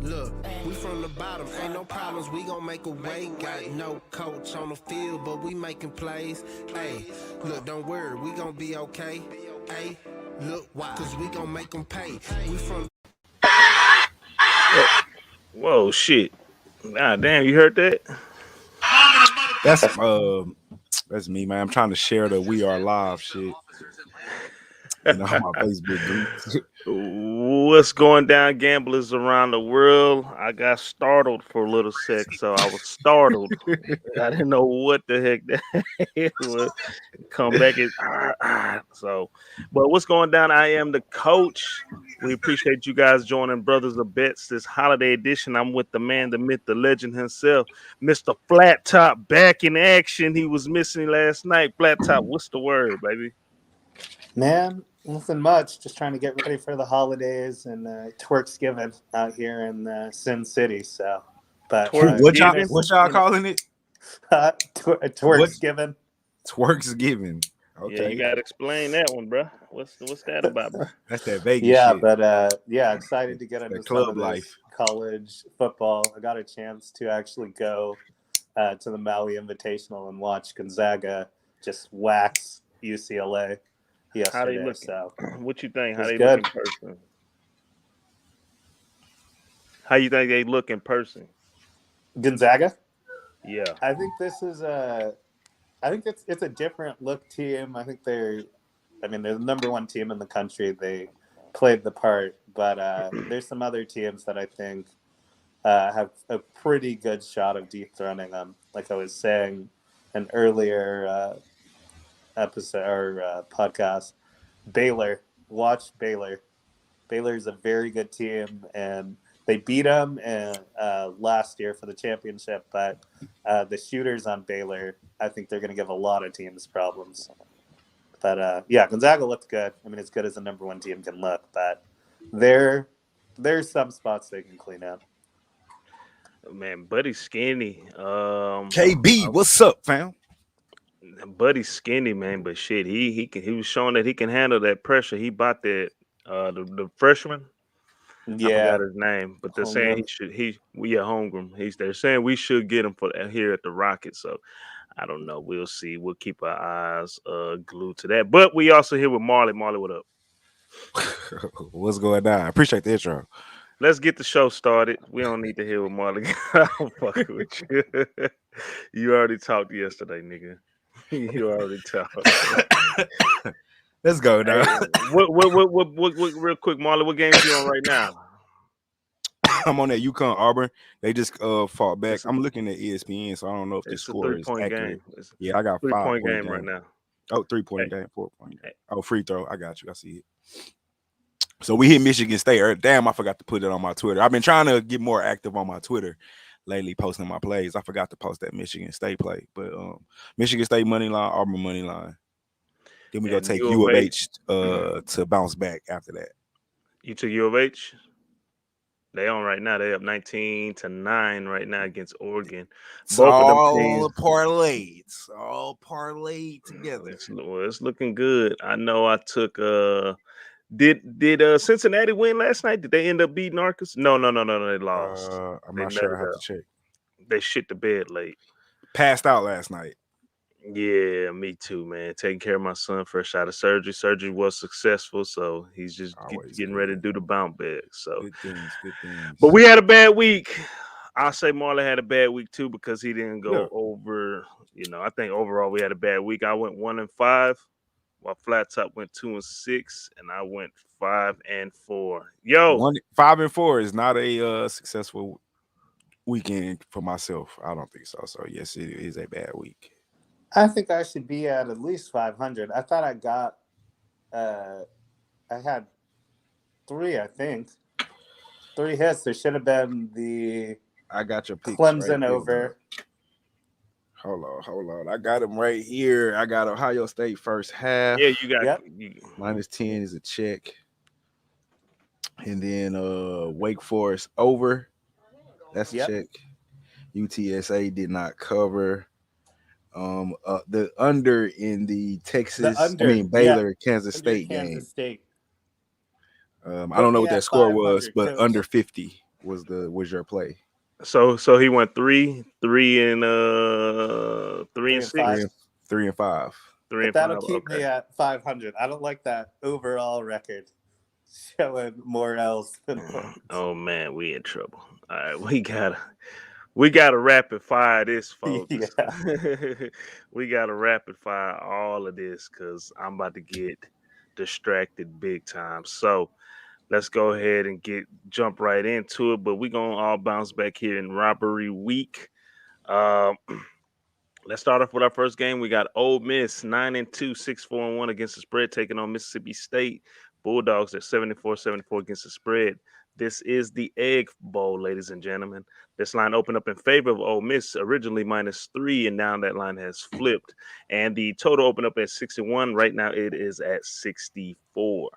Look, we from the bottom, ain't no problems, we gon' make a way. Got no coach on the field, but we making plays. Hey, look, don't worry, we gon' be okay. Hey, look, why? Cause we gon' make them pay. We from. Whoa, shit. Ah, damn, you heard that? That's me, man. I'm trying to share the We Are Live shit. On my Facebook groups. What's going down, gamblers around the world? I got startled for a little sec, so I was startled. I didn't know what the heck that was. Come back so. But what's going down? I am the coach. We appreciate you guys joining Brothers of Bets this holiday edition. I'm with the man, the myth, the legend himself, Mr. Flat Top, back in action. He was missing last night. Flat Top, what's the word, baby? Man, nothing much. Just trying to get ready for the holidays and Twerksgiving out here in Sin City. So, but what y'all calling it? Twerksgiving. Twerksgiving. Okay, yeah, you gotta explain that one, bro. What's that about, bro? That's that Vegas. Yeah, shit. but excited to get into club life, college football. I got a chance to actually go to the Marley Invitational and watch Gonzaga just wax UCLA. Yesterday, how they look? So what you think? How they good. look in person? How you think they look in person? Gonzaga? Yeah, I think this is I think it's a different look team. I think they're the number one team in the country. They played the part, but there's some other teams that I think have a pretty good shot of dethroning them. Like I was saying an earlier episode or podcast, Baylor. Watch Baylor. Baylor's a very good team, and they beat them last year for the championship. But the shooters on Baylor, I think they're going to give a lot of teams problems. But Gonzaga looked good. I mean, as good as a number one team can look, but there's some spots they can clean up. man, Buddy's skinny. KB, what's up, fam? Buddy's skinny, man, but shit, he was showing that he can handle that pressure. He bought that the freshman. Yeah, I forgot his name, but they're saying Holmgren. Holmgren. They're saying we should get him for here at the Rockets. So I don't know. We'll see. We'll keep our eyes glued to that. But we also here with Marley. Marley, what up? What's going on? I appreciate the intro. Let's get the show started. We don't need to hear what Marley. I'm fucking with you. You already talked yesterday, nigga. You already talked. Let's go, dog. Hey, what, real quick, Marley, what games you on right now? I'm on that UConn Auburn. They just fought back. I'm looking at ESPN, so I don't know if the score is accurate. Yeah, I got 5-point game right now. Oh, 3-point game, 4-point game. Oh, free throw. I got you. I see it. So we hit Michigan State. Damn, I forgot to put it on my Twitter. I've been trying to get more active on my Twitter lately, posting my plays. I forgot to post that Michigan State play. But Michigan State money line, Auburn money line. Then we go take U of H to bounce back after that. You took U of H? They on right now. They up 19-9 right now against Oregon. Both of them teams parlays, all parlayed together. It's looking good. I know I took did Cincinnati win last night? Did they end up beating Arkansas? No, they lost. I'm not sure. I have to check. They shit the bed late. Passed out last night. Yeah, me too, man. Taking care of my son fresh out of surgery. Surgery was successful, so he's just getting ready to do the bounce back. So good things. But we had a bad week. I'll say Marley had a bad week too because he didn't go over. I think overall we had a bad week. I went 1-5, while Flat Top went 2-6, and I went 5-4. 5-4 is not a successful weekend for myself. I don't think so. So yes, it is a bad week. I think I should be at least 500. I thought I got, I had 3, I think. 3 hits. There should have been I got your picks Clemson right over. Hold on. I got them right here. I got Ohio State first half. Yeah, you got -10 is a check. And then Wake Forest over. That's a check. UTSA did not cover. The under in the Baylor Kansas State game. State. I don't know what that score was, but under 50. was your play? So he went 3, 3 and 3 and 6, 5. 3 and 5. 3 But and that'll 5. keep me at 500. I don't like that overall record showing more L's than points. Oh man, we in trouble. All right, we gotta rapid fire this, folks. Yeah. We gotta rapid fire all of this because I'm about to get distracted big time. So let's go ahead and jump right into it. But we're gonna all bounce back here in robbery week. Um, let's start off with our first game. We got Ole Miss 9-2, 6-4-1 against the spread, taking on Mississippi State Bulldogs at 74-74 against the spread. This is the Egg Bowl, ladies and gentlemen. This line opened up in favor of Ole Miss, originally -3, and now that line has flipped. And the total opened up at 61. Right now it is at 64.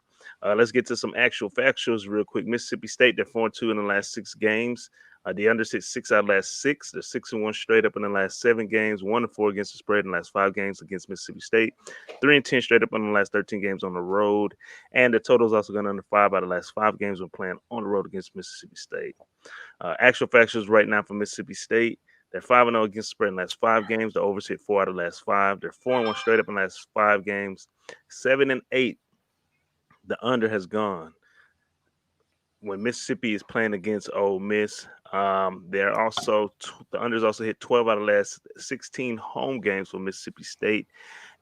Let's get to some actual factuals real quick. Mississippi State, they're 4-2 in the last 6 games. The under 6 out of the last 6. They're 6-1 straight up in the last 7 games. 1-4 against the spread in the last 5 games against Mississippi State. 3-10 straight up in the last 13 games on the road. And the total is also gone under 5 out of the last 5 games when playing on the road against Mississippi State. Actual factuals right now for Mississippi State. They're 5-0 against the spread in the last 5 games. The overs hit 4 out of the last 5. They're 4-1 straight up in the last 5 games. 7-8. The under has gone when Mississippi is playing against Ole Miss. They're also the unders also hit 12 out of the last 16 home games for Mississippi State,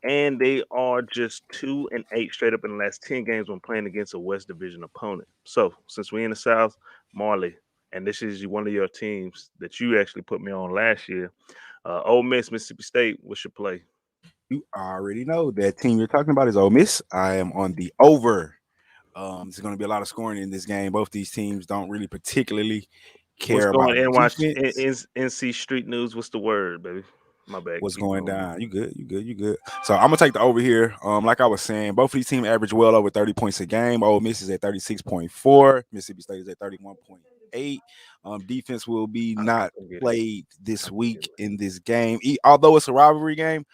and they are just 2-8 straight up in the last 10 games when playing against a West Division opponent. So since we're in the South, Marley, and this is one of your teams that you actually put me on last year, Ole Miss, Mississippi State, what's your play? You already know that team you're talking about is Ole Miss. I am on the over. There's going to be a lot of scoring in this game. Both these teams don't really particularly care What's going about in? Watch defense. NC Street News. What's the word, baby? My bad. What's Keep going going. down? You good. So I'm gonna take the over here. Like I was saying, both of these teams average well over 30 points a game. Ole Miss is at 36.4. Mississippi State is at 31.8. Defense will be not played this week in this game. Although it's a rivalry game,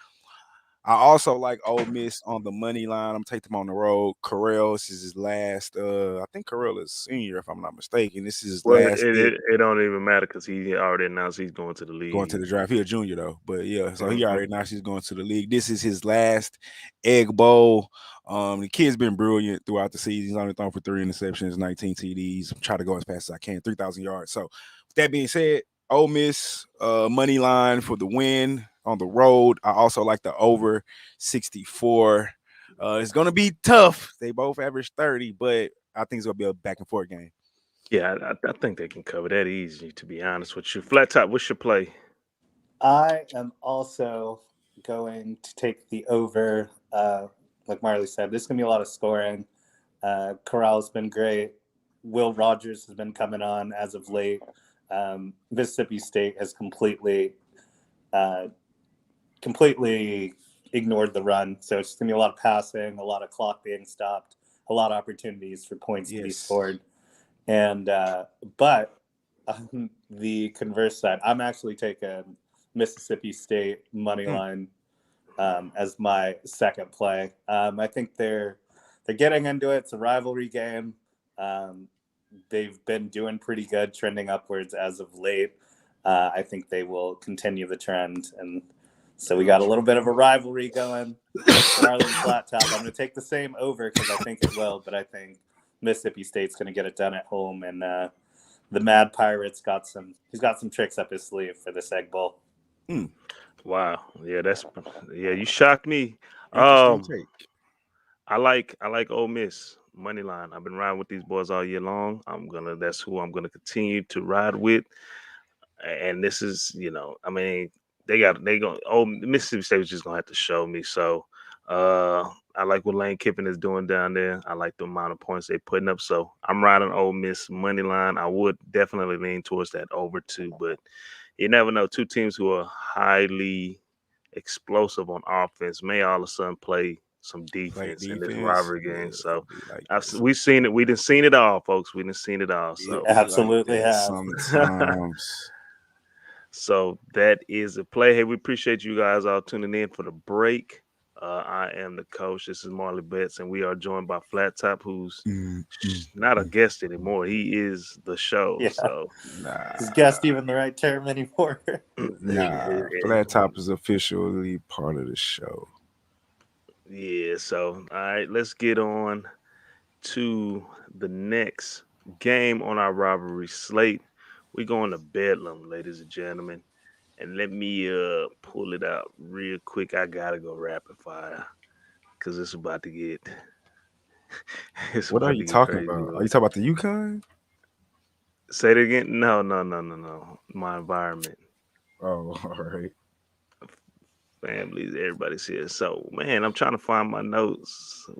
I also like Ole Miss on the money line. I'm taking them on the road. Carell, this is his last. I think Carell is senior, if I'm not mistaken. This is his last. It don't even matter because he already announced he's going to the league. Going to the draft. He's a junior though, but yeah. So he already announced he's going to the league. This is his last Egg Bowl. The kid's been brilliant throughout the season. He's only thrown for 3 interceptions, 19 TDs. Try to go as fast as I can, 3,000 yards. So with that being said, Ole Miss money line for the win on the road. I also like the over 64. It's going to be tough. They both average 30, but I think it's going to be a back and forth game. Yeah, I think they can cover that easy, to be honest with you. Flat top, what's your play? I am also going to take the over. Like Marley said, there's going to be a lot of scoring. Corral's been great. Will Rogers has been coming on as of late. Mississippi State has completely ignored the run. So it's going to be a lot of passing, a lot of clock being stopped, a lot of opportunities for points to be scored. And but on the converse side, I'm actually taking Mississippi State money line as my second play. I think they're getting into it. It's a rivalry game. They've been doing pretty good, trending upwards as of late. I think they will continue the trend, and so we got a little bit of a rivalry going. Marley Flat Top. I'm going to take the same over because I think it will, but I think Mississippi State's going to get it done at home, and the Mad Pirate's got some tricks up his sleeve for this Egg Bowl. Wow, yeah, you shocked me. Interesting take. I like Ole Miss money line. I've been riding with these boys all year long. That's who I'm gonna continue to ride with. And this is, Mississippi State is just gonna have to show me. So I like what Lane Kiffin is doing down there. I like the amount of points they're putting up. So I'm riding Ole Miss money line. I would definitely lean towards that over 2, but you never know. 2 teams who are highly explosive on offense may all of a sudden play some defense in this rivalry game. So we've seen it. We done seen it all, folks. We done seen it all. So absolutely have. Sometimes. So that is a play. Hey, we appreciate you guys all tuning in for the break. I am the coach. This is Marley Betts, and we are joined by Flat Top, who's Mm, mm, not a mm. guest anymore. He is the show. Yeah. So, Is Nah, guest even the right term anymore? nah. Flat Top is officially part of the show. yeah. So, all right, let's get on to the next game on our rivalry slate. We're going to Bedlam, ladies and gentlemen. And let me pull it out real quick. I gotta go rapid fire because it's about to get it's What are about you to get talking crazy. about? Are you talking about the Yukon? Say it again. No. My environment, Oh, all right. families, everybody's here. So man, I'm trying to find my notes.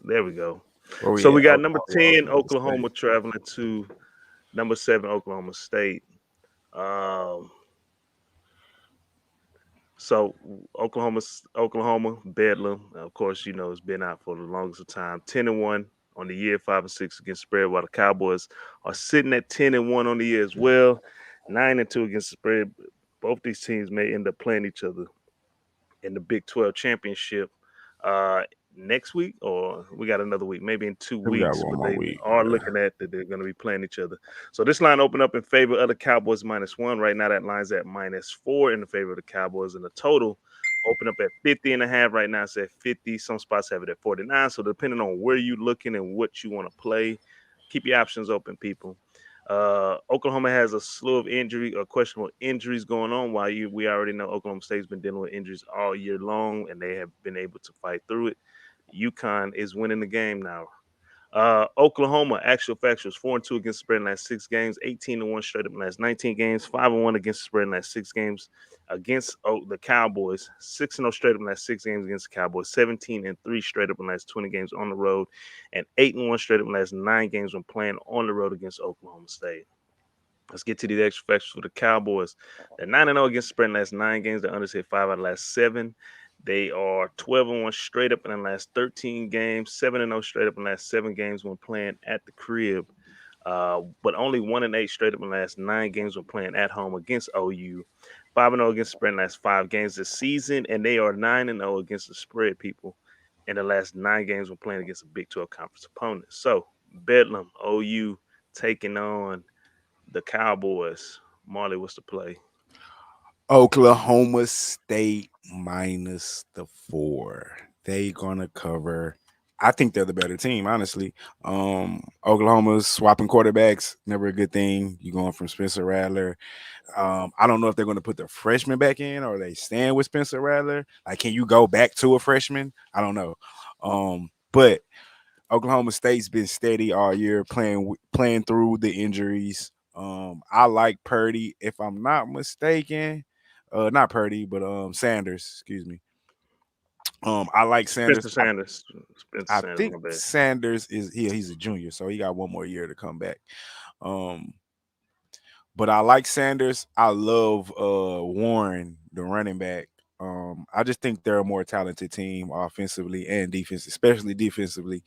There we go. Where So we we at? got Oh, number oh, 10 State. Oklahoma traveling to number 7 Oklahoma State. Um, So Oklahoma, Bedlam, of course, it's been out for the longest of time. 10-1 on the year, 5-6 against spread, while the Cowboys are sitting at 10-1 on the year as well, 9-2 against the spread. Both these teams may end up playing each other in the Big 12 championship uh, next week, or we got another week, maybe in two We got weeks, one but more they week. are Yeah. looking at that they're going to be playing each other. So this line opened up in favor of the Cowboys -1. Right now, that line's at -4 in the favor of the Cowboys, and the total open up at 50.5. Right now, it's at 50. Some spots have it at 49. So depending on where you're looking and what you want to play, keep your options open, people. Oklahoma has a slew of injury or questionable injuries going on. While we already know Oklahoma State's been dealing with injuries all year long, and they have been able to fight through it. UConn is winning the game now. Oklahoma, actual factuals, 4-2 against the spread in the last 6 games, 18-1 straight up in the last 19 games, 5-1 against the spread in the last 6 games against the Cowboys, 6-0 straight up in the last 6 games against the Cowboys, 17-3 straight up in the last 20 games on the road, and 8-1 straight up in the last 9 games when playing on the road against Oklahoma State. Let's get to these extra facts for the Cowboys. They're 9-0 against the spread in the last 9 games. They're under 5 out of the last 7. They are 12-1 straight up in the last 13 games, 7-0 straight up in the last 7 games when playing at the crib. But only 1-8 straight up in the last 9 games when playing at home against OU. 5-0 against the spread in the last 5 games this season, and they are 9-0 against the spread, people, in the last 9 games when playing against a Big 12 conference opponent. So, Bedlam, OU taking on the Cowboys. Marley, what's the play? Oklahoma State -4. They gonna cover. I think they're the better team, honestly. Oklahoma's swapping quarterbacks, never a good thing. You going from Spencer Rattler. I don't know if they're going to put the freshman back in or they stand with Spencer Rattler. Like, can you go back to a freshman? I don't know. But Oklahoma State's been steady all year, playing through the injuries. I like Purdy, if I'm not mistaken. Not Purdy, but Sanders. Excuse me. I like Sanders. Spencer Sanders. Spencer I Sanders, think my bad. Sanders he's a junior, so he got one more year to come back. But I like Sanders. I love Warren, the running back. I just think they're a more talented team offensively and defense, especially defensively.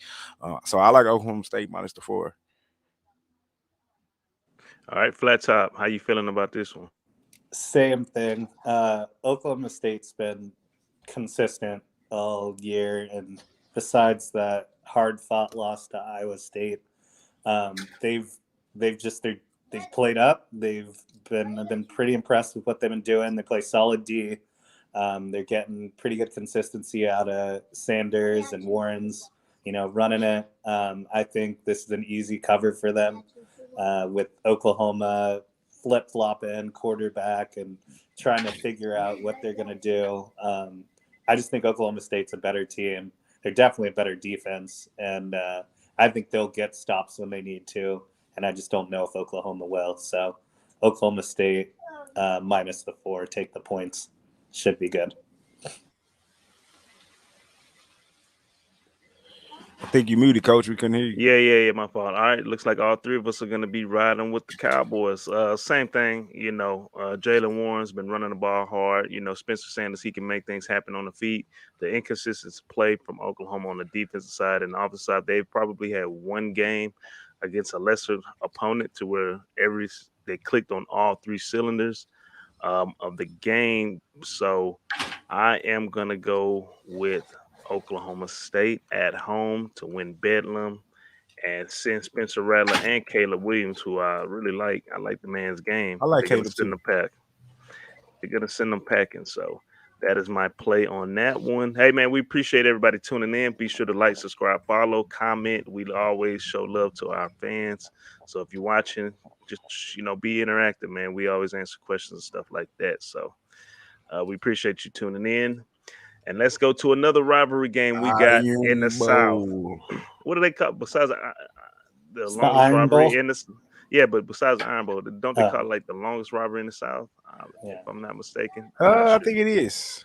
So I like Oklahoma State -4. All right, Flat Top, how you feeling about this one? Same thing. Oklahoma State's been consistent all year, and besides that hard-fought loss to Iowa State, they've they've played up. I've been pretty impressed with what they've been doing. They play solid D. They're getting pretty good consistency out of Sanders and Warren's, running it. I think this is an easy cover for them with Oklahoma flip-flopping quarterback and trying to figure out what they're going to do. I just think Oklahoma State's a better team. They're definitely a better defense, and I think they'll get stops when they need to, and I just don't know if Oklahoma will. So Oklahoma State -4, take the points. Should be good. I think you muted, Coach. We couldn't hear you. Yeah, my fault. All right, looks like all three of us are going to be riding with the Cowboys. Same thing, Jalen Warren's been running the ball hard. Spencer Sanders, he can make things happen on the feet. The inconsistent play from Oklahoma on the defensive side and the offensive side, they've probably had one game against a lesser opponent to where they clicked on all three cylinders. of the game. So I am gonna go with Oklahoma State at home to win Bedlam and send Spencer Rattler and Caleb Williams, who I really like. I like the man's game. I like They're gonna Caleb send too. them pack. They're gonna send them packing. So that is my play on that one. Hey man, we appreciate everybody tuning in. Be sure to like, subscribe, follow, comment. We always show love to our fans. So if you're watching, just be interactive, man. We always answer questions and stuff like that. So we appreciate you tuning in. And let's go to another rivalry game we got in the Iron South. Bowl. What do they call besides the It's the longest Iron rivalry Bowl. in this? Yeah, but besides the Iron Bowl, don't they Oh. call it like the longest rivalry in the South? Yeah. If I'm not mistaken. I'm not I sure. think it is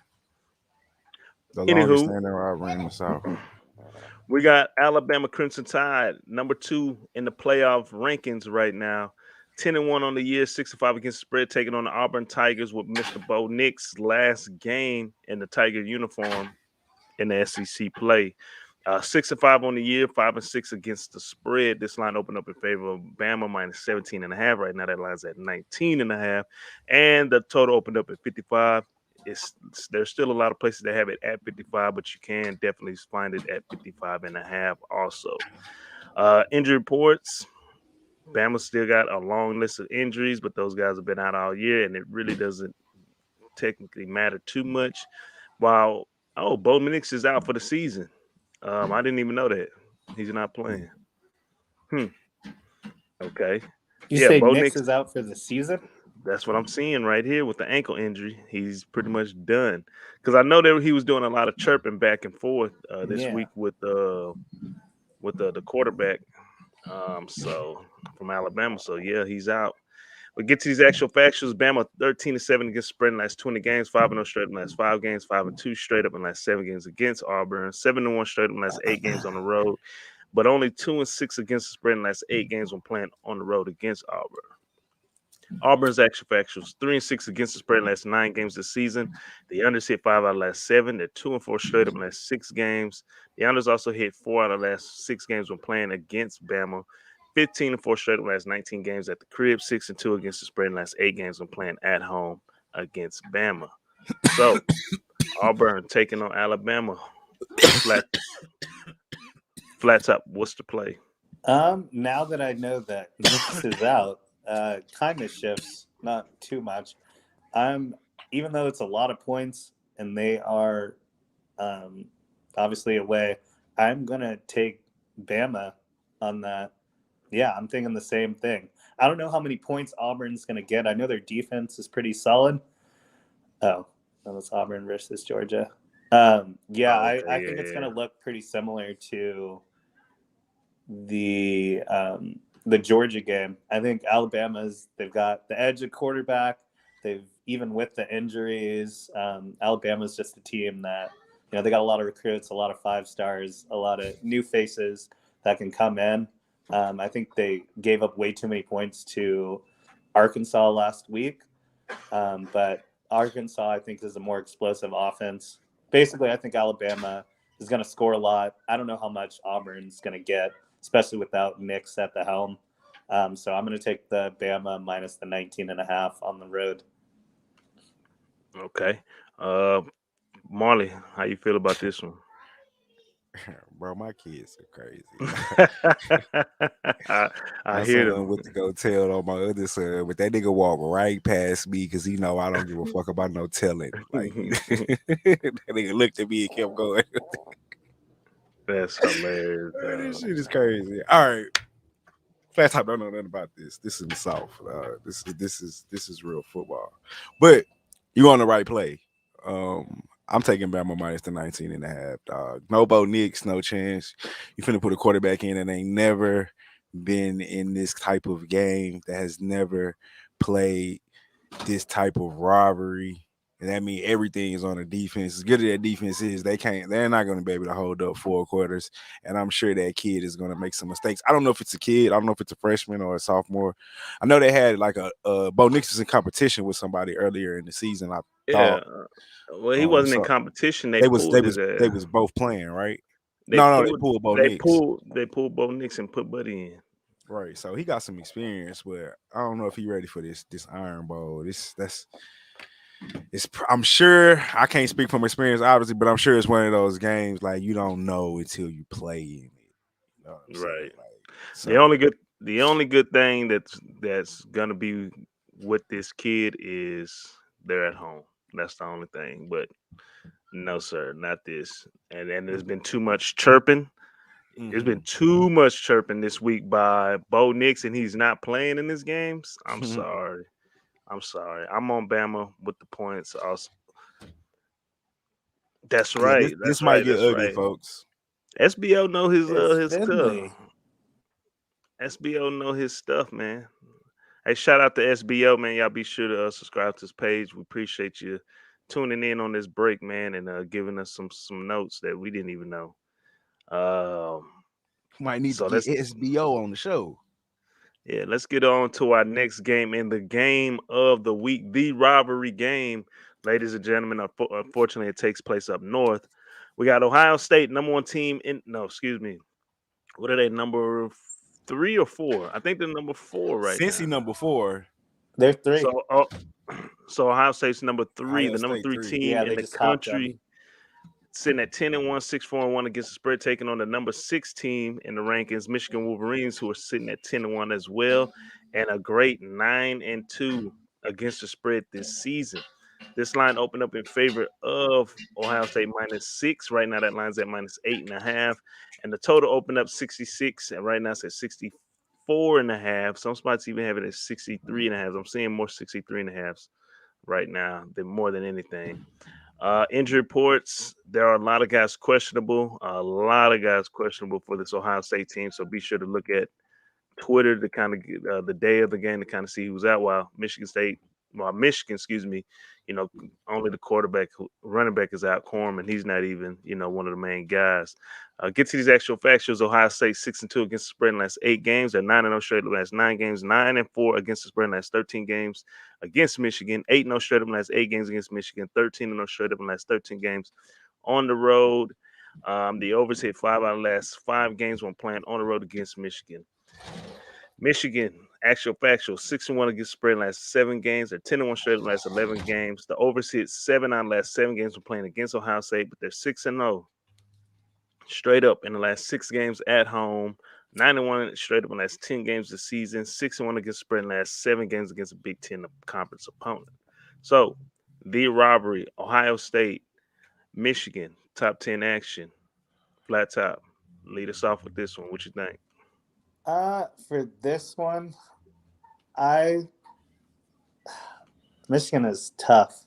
the Anywho. longest standing rivalry in the South. We got Alabama Crimson Tide, number 2 in the playoff rankings right now. 10-1 on the year, 6-5 against the spread, taking on the Auburn Tigers with Mr. Bo Nix last game in the Tiger uniform in the SEC play. 6-5 on the year, 5-6 against the spread. This line opened up in favor of Bama minus 17.5. Right now, that line's at 19.5, and the total opened up at 55. There's still a lot of places that have it at 55, but you can definitely find it at 55.5 also. Injury reports. Bama still got a long list of injuries, but those guys have been out all year, and it really doesn't technically matter too much. While Bo Nix is out for the season. I didn't even know that. He's not playing. Okay. You say Bo Nix is out for the season? That's what I'm seeing right here with the ankle injury. He's pretty much done. Because I know that he was doing a lot of chirping back and forth this week with the quarterback. So from Alabama. So yeah, he's out. But get to these actual factuals. Bama 13-7 against spread in the last 20 games, 5-0 straight up in the last 5 games, 5-2 straight up in the last 7 games against Auburn, 7-1 straight up in the last 8 games on the road, but only 2-6 against the spread in the last 8 games when playing on the road against Auburn. Auburn's actual factuals 3-6 against the spread in the last 9 games this season. The unders hit 5 out of the last 7. They're 2-4 straight up in the last 6 games. The unders also hit 4 out of the last 6 games when playing against Bama. 15-4 straight up last 19 games at the crib, 6-2 against the spread in the last 8 games when playing at home against Bama. So Auburn taking on Alabama. Flat top. What's the play? Now that I know that Nix is out, kind of shifts, not too much. Even though it's a lot of points and they are obviously away, I'm gonna take Bama on that. Yeah, I'm thinking the same thing. I don't know how many points Auburn's going to get. I know their defense is pretty solid. Oh, that was Auburn versus Georgia. I think it's going to look pretty similar to the Georgia game. I think they've got the edge at quarterback. Even with the injuries, Alabama's just a team that, they got a lot of recruits, a lot of 5 stars, a lot of new faces that can come in. I think they gave up way too many points to Arkansas last week. But Arkansas, I think, is a more explosive offense. Basically, I think Alabama is going to score a lot. I don't know how much Auburn's going to get, especially without Nix at the helm. So I'm going to take the Bama minus the 19.5 on the road. Okay. Marley, how you feel about this one? Bro, my kids are crazy. I hear them. Went to go tell on my other son, but that nigga walked right past me because I don't give a fuck about no telling. Like that nigga looked at me and kept going. That's hilarious. This shit is crazy. All right, Flat Top don't know nothing about this. This is the South. This is real football. But you on the right play. I'm taking Bama minus the 19.5, dog. No Bo Nix, no chance. You finna put a quarterback in that ain't never been in this type of game, that has never played this type of rivalry. And that means everything is on the defense. As good as that defense is, they're not going to be able to hold up 4 quarters. And I'm sure that kid is going to make some mistakes. I don't know if it's a kid. I don't know if it's a freshman or a sophomore. I know they had like Bo Nix was in competition with somebody earlier in the season. I thought. Well, he wasn't in competition. They was both playing, right? They pulled Bo Nix. They pulled Bo Nix and put Buddy in. Right. So he got some experience, but I don't know if he's ready for this Iron Bowl. I'm sure I can't speak from experience, obviously, but I'm sure it's one of those games like you don't know until you play in it. You know what I'm saying? Right. Like, The only good thing that's gonna be with this kid is they're at home. That's the only thing. But no, sir, not this. And there's been too much chirping. There's been too much chirping this week by Bo Nix, and he's not playing in these games. I'm sorry. I'm on Bama with the points. Also. That's Yeah, right. this might get ugly, folks. SBO know It's his stuff. Finley. SBO know his stuff, man. Hey, shout out to SBO, man. Y'all be sure to subscribe to this page. We appreciate you tuning in on this break, man, and giving us some notes that we didn't even know. Might need So to get SBO on the show. Yeah, let's get on to our next game in the game of the week, the rivalry game. Ladies and gentlemen, unfortunately, it takes place up north. We got Ohio State, number one team what are they, number 3 or 4? I think they're number 4 right Cincy now. number 4. They're 3. So Ohio State's number 3, Ohio the number State 3 3. team Yeah, in they the just hopped them. country, sitting at 10-1, 6-4-1 against the spread, taking on the number 6 team in the rankings, Michigan Wolverines, who are sitting at 10-1 as well, and a great 9-2 against the spread this season. This line opened up in favor of Ohio State -6. Right now, that line's at -8.5, and the total opened up 66, and right now it's at 64.5. Some spots even have it at 63.5. I'm seeing more 63.5s right now than more than anything. Injury reports, there are a lot of guys questionable. For this Ohio State team. So be sure to look at Twitter to kind of get the day of the game to kind of see who's out. While Michigan, only the running back is out, Corm, and he's not even, one of the main guys. Get to these actual facts. Ohio State 6-2 against the spread in the last 8 games. They're 9-0 straight in the last 9 games, 9-4 against the spread in the last 13 games against Michigan, 8-0 straight up in the last 8 games against Michigan, 13-0 straight up in the last 13 games on the road. The overs hit 5 out of the last 5 games when playing on the road against Michigan. Michigan, actual factual, 6-1 against spread in the last 7 games. They're 10-1 straight in the last 11 games. The overs hit 7 out of the last 7 games when playing against Ohio State, but they're 6-0 straight up in the last 6 games at home. 9-1 straight up in the last 10 games this season. 6-1 against spread in the last 7 games against a Big Ten conference opponent. So, the robbery, Ohio State, Michigan, top 10 action, flat top. Lead us off with this one. What you think? For this one, Michigan is tough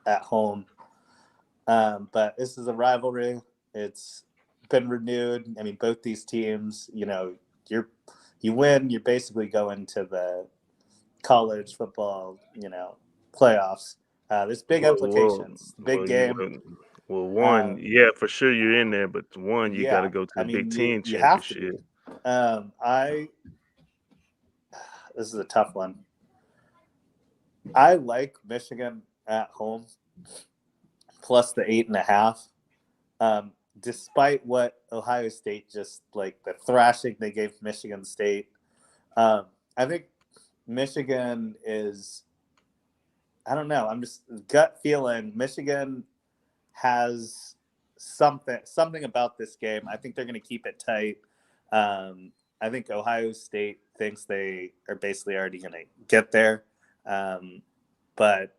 at home, but this is a rivalry. It's been renewed. I mean, both these teams, you win, you're basically going to the college football, playoffs. There's big implications. Big game. Yeah, for sure you're in there, but one, you got to go to the Big Ten you have to championship. This is a tough one. I like Michigan at home plus the 8.5. Despite what Ohio State just like the thrashing they gave Michigan State. I think Michigan is, I don't know. I'm just gut feeling Michigan has something about this game. I think they're going to keep it tight. I think Ohio State thinks they are basically already going to get there. But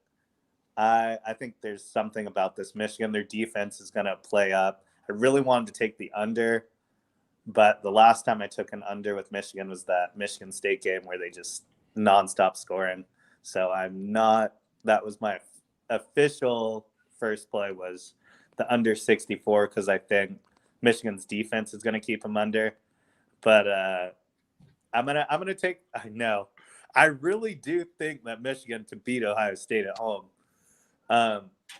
I think there's something about this Michigan. Their defense is going to play up. I really wanted to take the under, but the last time I took an under with Michigan was that Michigan State game where they just nonstop scoring. So that was my official first play was the under 64 because I think Michigan's defense is going to keep them under. But I'm gonna take. I really do think that Michigan can beat Ohio State at home.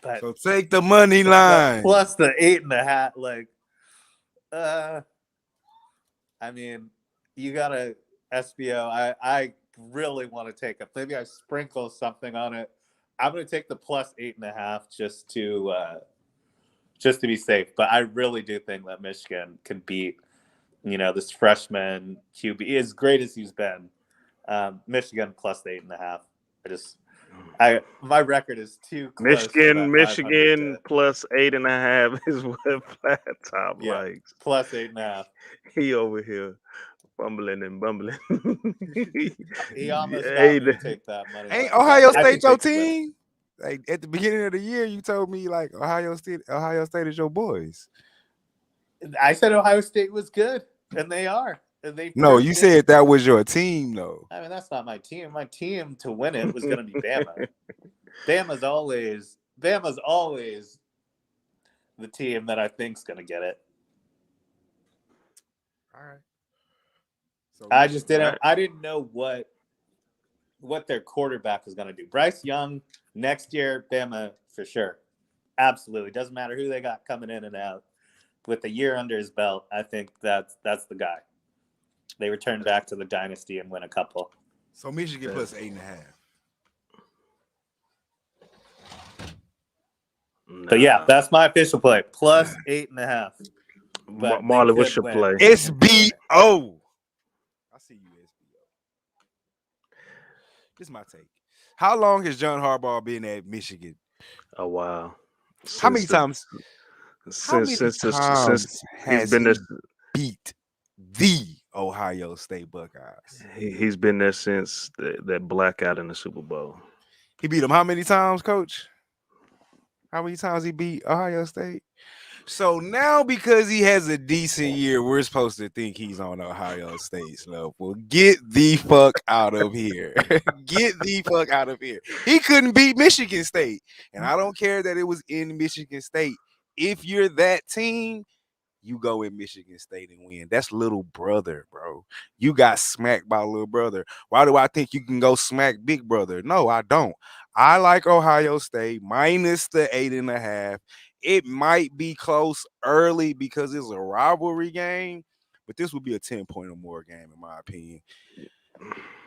But so take the money line plus the 8.5. I mean, you got a SBO. I really want to take it. Maybe I sprinkle something on it. I'm gonna take the plus 8.5 just to be safe. But I really do think that Michigan can beat, this freshman QB as great as he's been. Michigan plus the 8.5. My record is too close to that 500 Michigan to, plus 8.5 is what Flat Top yeah, likes. plus 8.5. He over here fumbling and bumbling. He almost got Hey, me to take that money Ain't line, but Ohio I State think your they can win it. team? Like at the beginning of the year, you told me like Ohio State is your boys. I said Ohio State was good, and they are. And they No, proved you it. said that was your team, though. I mean, that's not my team. My team to win it was going to be Bama. Bama's always the team that I think's going to get it. All right. So I just didn't. Right. I didn't know what their quarterback was going to do. Bryce Young next year, Bama for sure, absolutely. Doesn't matter who they got coming in and out. With a year under his belt, I think that's the guy. They return back to the dynasty and win a couple. So Michigan plus 8.5. But yeah, that's my official play. Plus 8.5. But Marley, what's your play? SBO. I see you, SBO. This is my take. How long has John Harbaugh been at Michigan? Oh wow! How many times? Since Has been there. Beat the Ohio State Buckeyes? He's been there since that blackout in the Super Bowl. He beat them how many times, Coach? How many times he beat Ohio State? So now because he has a decent year, we're supposed to think he's on Ohio State's level. Get the fuck out of here. Get the fuck out of here. He couldn't beat Michigan State. And I don't care that it was in Michigan State. If you're that team, you go in Michigan State and win. That's little brother, bro. You got smacked by little brother. Why do I think you can go smack big brother? No, I don't. I like Ohio State minus the 8.5. It might be close early because it's a rivalry game, but this would be a 10-point or more game, in my opinion.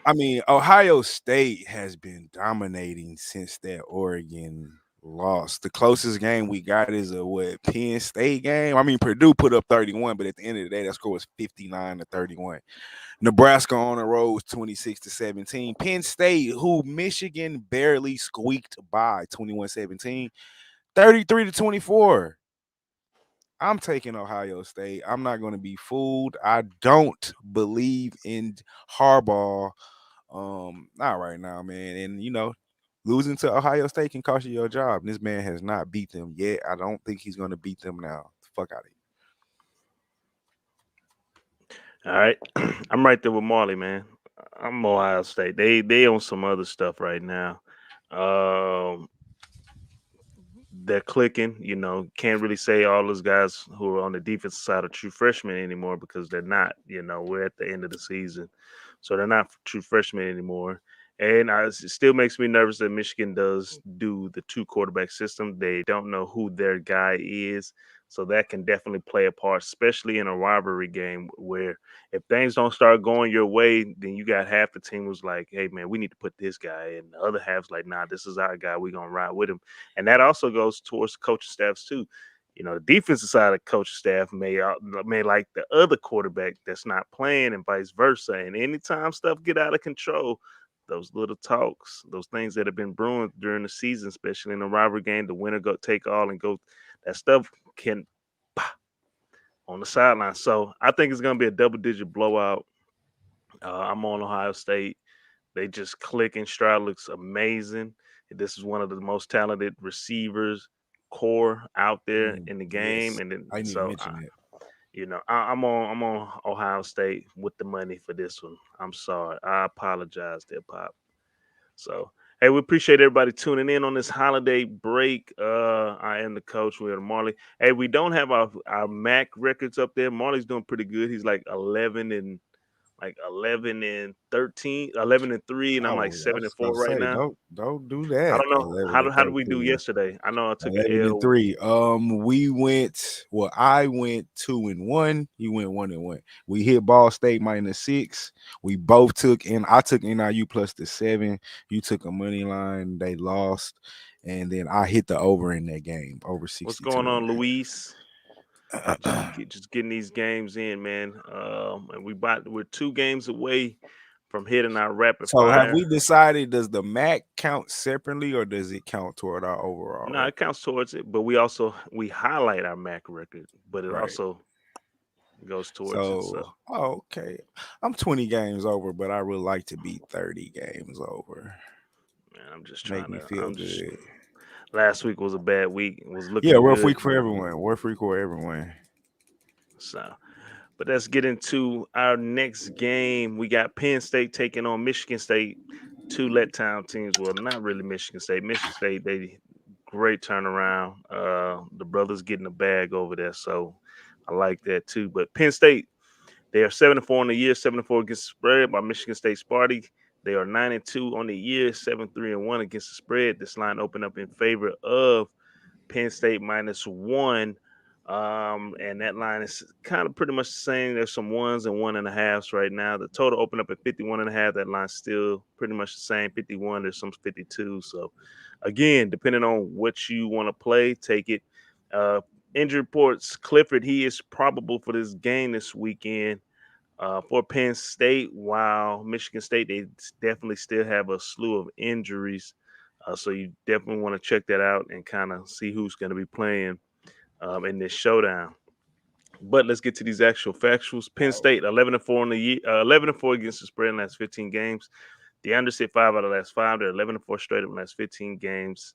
I mean, Ohio State has been dominating since that Oregon lost. The closest game we got is a Penn State game. I mean, Purdue put up 31, but at the end of the day, that score was 59-31. Nebraska on the road was 26-17. Penn State, who Michigan barely squeaked by 21-17, 33-24. I'm taking Ohio State. I'm not going to be fooled. I don't believe in Harbaugh. Not right now, man. And losing to Ohio State can cost you your job. And this man has not beat them yet. I don't think he's going to beat them now. Fuck out of here. All right, I'm right there with Marley, man. I'm Ohio State. They on some other stuff right now. They're clicking. Can't really say all those guys who are on the defensive side are true freshmen anymore because they're not. We're at the end of the season, so they're not true freshmen anymore. And it still makes me nervous that Michigan does do the 2-quarterback system. They don't know who their guy is. So that can definitely play a part, especially in a rivalry game where if things don't start going your way, then you got half the team was like, hey, man, we need to put this guy. And the other half's like, nah, this is our guy. We're going to ride with him. And that also goes towards the coaching staffs too. The defensive side of the coaching staff may like the other quarterback that's not playing and vice versa. And anytime stuff get out of control, those little talks, those things that have been brewing during the season, especially in the rivalry game, the winner go take all and go. That stuff can on the sideline. So I think it's going to be a double-digit blowout. I'm on Ohio State. They just click, and Stroud looks amazing. This is one of the most talented receivers core out there in the game. Yes. And then I need to mention that. I'm on Ohio State with the money for this one. I'm sorry. I apologize there, Pop. So, hey, we appreciate everybody tuning in on this holiday break. I am the coach. We're Marley. Hey, we don't have our MAC records up there. Marley's doing pretty good. He's like 11 and 13, 11 and 3, and I'm like 7 and 4 right now. Don't do that. I don't know. How did we do yesterday? I know I took 11 an L. and 3. I went 2-1. You went 1-1. We hit Ball State -6. We both took, and I took NIU plus the 7. You took a money line. They lost, and then I hit the over in that game, over 62. What's going on, Luis? Just getting these games in, man. And we're 2 games away from hitting our rapid So fire. have we decided, does the MAC count separately or does it count toward our overall? No, it counts towards it, but we highlight our MAC record, but it Right. also goes towards it. So okay. I'm 20 games over, but I would like to be 30 games over. man, I'm just Make trying me to. feel good. Last week was a bad week. It was looking Yeah, rough good. week for everyone. Rough week for everyone. So, but let's get into our next game. We got Penn State taking on Michigan State, two letdown teams. Well, not really Michigan State. Michigan State, they great turnaround. The brothers getting the bag over there, so I like that too. But Penn State, they are 7-4 on the year, 7-4 against the spread by Michigan State Sparty. They are 9-2 on the year, 7-3-1 against the spread. This line opened up in favor of Penn State -1. And that line is kind of pretty much the same. There's some ones and 1.5s right now. The total opened up at 51.5. That line's still pretty much the same. 51. There's some 52. So again, depending on what you want to play, take it. Injury reports: Clifford, he is probable for this game this weekend. For Penn State, while Michigan State, they definitely still have a slew of injuries. So you definitely want to check that out and kind of see who's going to be playing in this showdown. But let's get to these actual factuals. Penn State 11-4 on the year, 11-4 against the spread in the last 15 games. The unders hit 5 out of the last 5. They're 11-4 straight up in the last 15 games.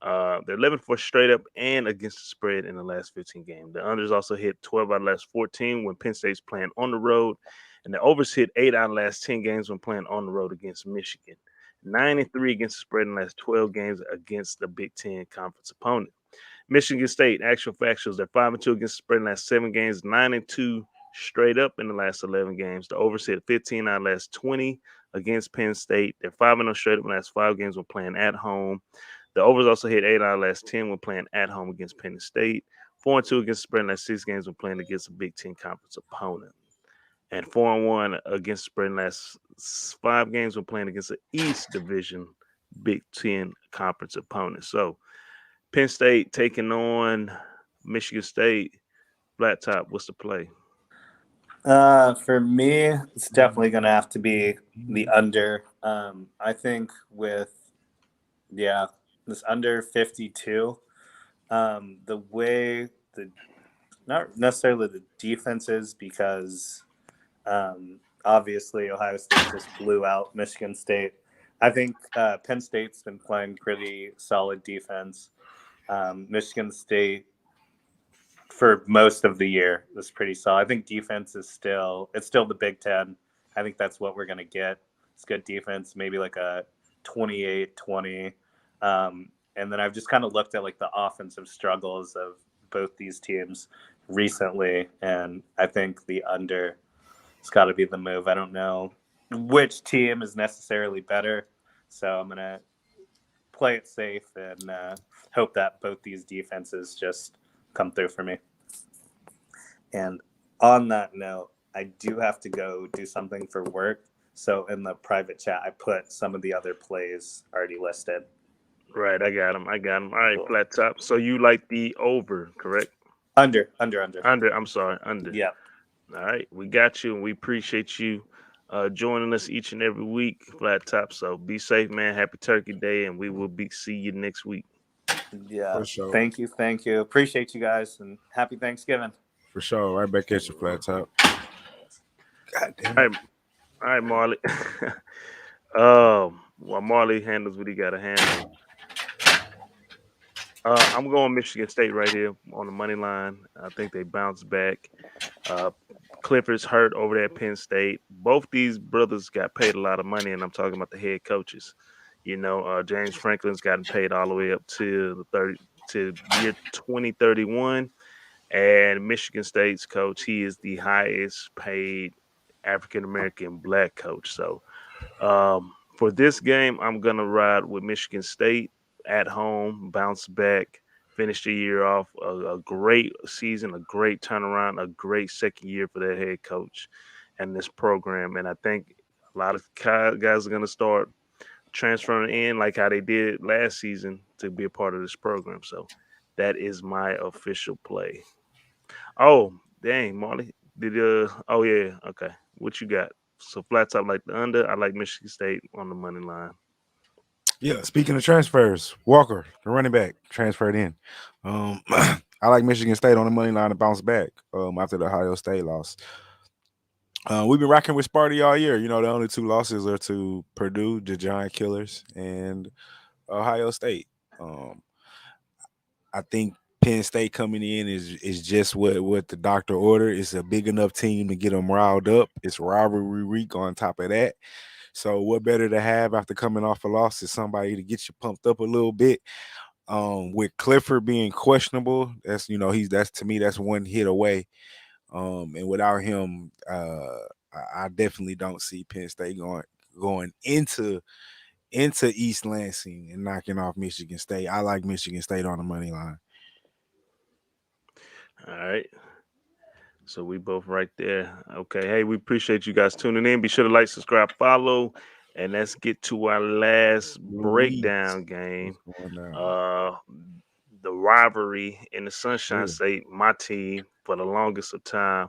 They're 11-4 straight up and against the spread in the last 15 games. The unders also hit 12 out of the last 14 when Penn State's playing on the road, and the overs hit 8 out of the last 10 games when playing on the road against Michigan. 9-3 against the spread in the last 12 games against the Big Ten conference opponent. Michigan State, actual factuals, they're 5-2 against the spread in the last 7 games, 9-2 straight up in the last 11 games. The overs hit 15 out of the last 20 against Penn State. They're 5-0 straight up in the last 5 games when playing at home. The overs also hit 8 out of the last 10 when playing at home against Penn State. 4-2 against the spread in the last 6 games when playing against a Big Ten conference opponent. And 4-1 against the spread in the last 5 games when playing against an East Division Big Ten conference opponent. So Penn State taking on Michigan State. Flat top, what's the play? For me, it's definitely going to have to be the under. I think with, this under 52, the way not necessarily the defenses, because obviously Ohio State just blew out Michigan State. I think Penn State's been playing pretty solid defense. Michigan State, for most of the year, was pretty solid. I think defense is still the Big Ten. I think that's what we're going to get. It's good defense, maybe like a 28-20. And then I've just kind of looked at like the offensive struggles of both these teams recently, and I think the under has got to be the move. I don't know which team is necessarily better, so I'm going to play it safe and hope that both these defenses just come through for me. And on that note, I do have to go do something for work. So in the private chat, I put some of the other plays already listed. Right, I got him. All right, cool. Flat top. So you like the over, correct? Under. I'm sorry, under. Yeah. All right, we got you, and we appreciate you joining us each and every week, Flat Top. So be safe, man. Happy Turkey Day, and we will see you next week. Yeah. For sure. Thank you. Appreciate you guys, and happy Thanksgiving. For sure. Right back at you, Flat Top. God damn it. All right, Marley. While Marley handles what he got to handle, I'm going Michigan State right here on the money line. I think they bounce back. Clifford's hurt over there at Penn State. Both these brothers got paid a lot of money, and I'm talking about the head coaches. You know, James Franklin's gotten paid all the way up to year 2031, and Michigan State's coach, he is the highest paid African American black coach. So for this game, I'm gonna ride with Michigan State at home, bounce back, finish the year off a great season, a great turnaround, a great second year for their head coach and this program. And I think a lot of guys are going to start transferring in like how they did last season to be a part of this program. So that is my official play. Oh, dang, Marley. Oh, yeah. Okay. What you got? So flat top like the under. I like Michigan State on the money line. Yeah, speaking of transfers, Walker, the running back, transferred in. I like Michigan State on the money line to bounce back after the Ohio State loss. We've been rocking with Sparty all year. You know, the only two losses are to Purdue, the Giant Killers, and Ohio State. I think Penn State coming in is just what the doctor ordered. It's a big enough team to get them riled up. It's rivalry week on top of that. So what better to have after coming off a loss is somebody to get you pumped up a little bit. With Clifford being questionable, that's to me that's one hit away. And without him, I definitely don't see Penn State going into East Lansing and knocking off Michigan State. I like Michigan State on the money line. All right. So we both right there. Okay. Hey, we appreciate you guys tuning in. Be sure to like, subscribe, follow, and let's get to our last breakdown game. The rivalry in the Sunshine State, my team for the longest of time.